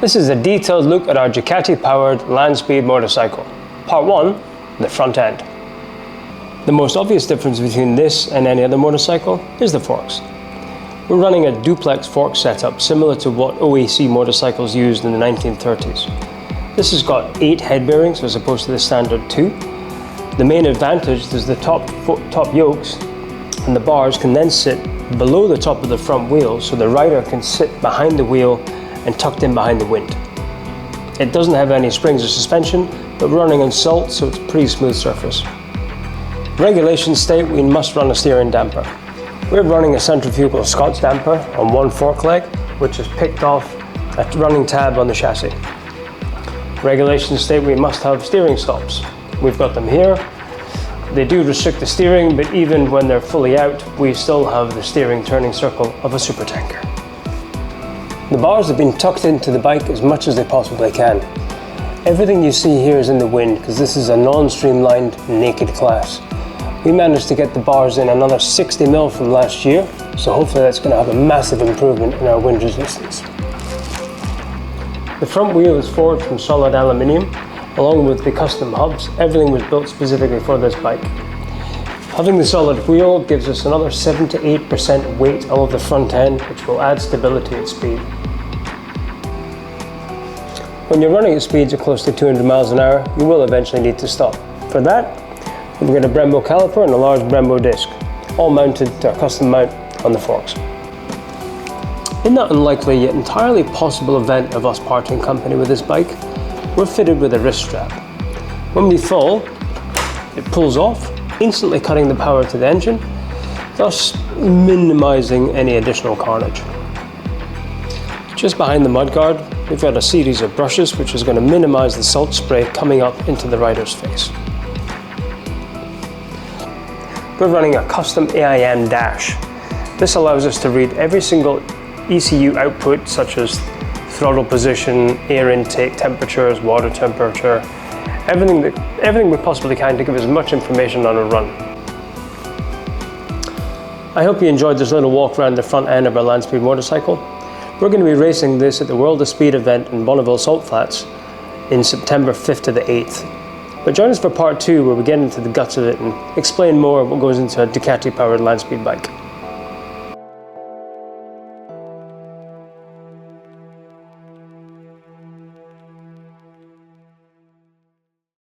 This is a detailed look at our Ducati-powered land speed motorcycle. Part 1, the front end. The most obvious difference between this and any other motorcycle is the forks. We're running a duplex fork setup similar to what OAC motorcycles used in the 1930s. This has got 8 head bearings as opposed to the standard 2. The main advantage is the top yokes and the bars can then sit below the top of the front wheel, so the rider can sit behind the wheel and tucked in behind the wind. It doesn't have any springs or suspension, but we're running on salt, so it's a pretty smooth surface. Regulations state we must run a steering damper. We're running a centrifugal Scott's damper on one fork leg, which is picked off a running tab on the chassis. Regulations state we must have steering stops. We've got them here. They do restrict the steering, but even when they're fully out, we still have the steering turning circle of a supertanker. The bars have been tucked into the bike as much as they possibly can. Everything you see here is in the wind because this is a non-streamlined naked class. We managed to get the bars in another 60 mil from last year, so hopefully that's going to have a massive improvement in our wind resistance. The front wheel is forged from solid aluminium, along with the custom hubs. Everything was built specifically for this bike. Having the solid wheel gives us another 7 to 8% weight out of the front end, which will add stability at speed. When you're running at speeds of close to 200 miles an hour, you will eventually need to stop. For that, we've got a Brembo caliper and a large Brembo disc, all mounted to our custom mount on the forks. In that unlikely yet entirely possible event of us parting company with this bike, we're fitted with a wrist strap. When we fall, it pulls off, instantly cutting the power to the engine, thus minimizing any additional carnage. Just behind the mudguard, we've got a series of brushes which is going to minimize the salt spray coming up into the rider's face. We're running a custom AIM dash. This allows us to read every single ECU output, such as throttle position, air intake, temperatures, water temperature, everything we possibly can to give as much information on a run. I hope you enjoyed this little walk around the front end of our land speed motorcycle. We're going to be racing this at the World of Speed event in Bonneville Salt Flats in September 5th to the 8th. But join us for part 2 where we get into the guts of it and explain more what goes into a Ducati powered land speed bike.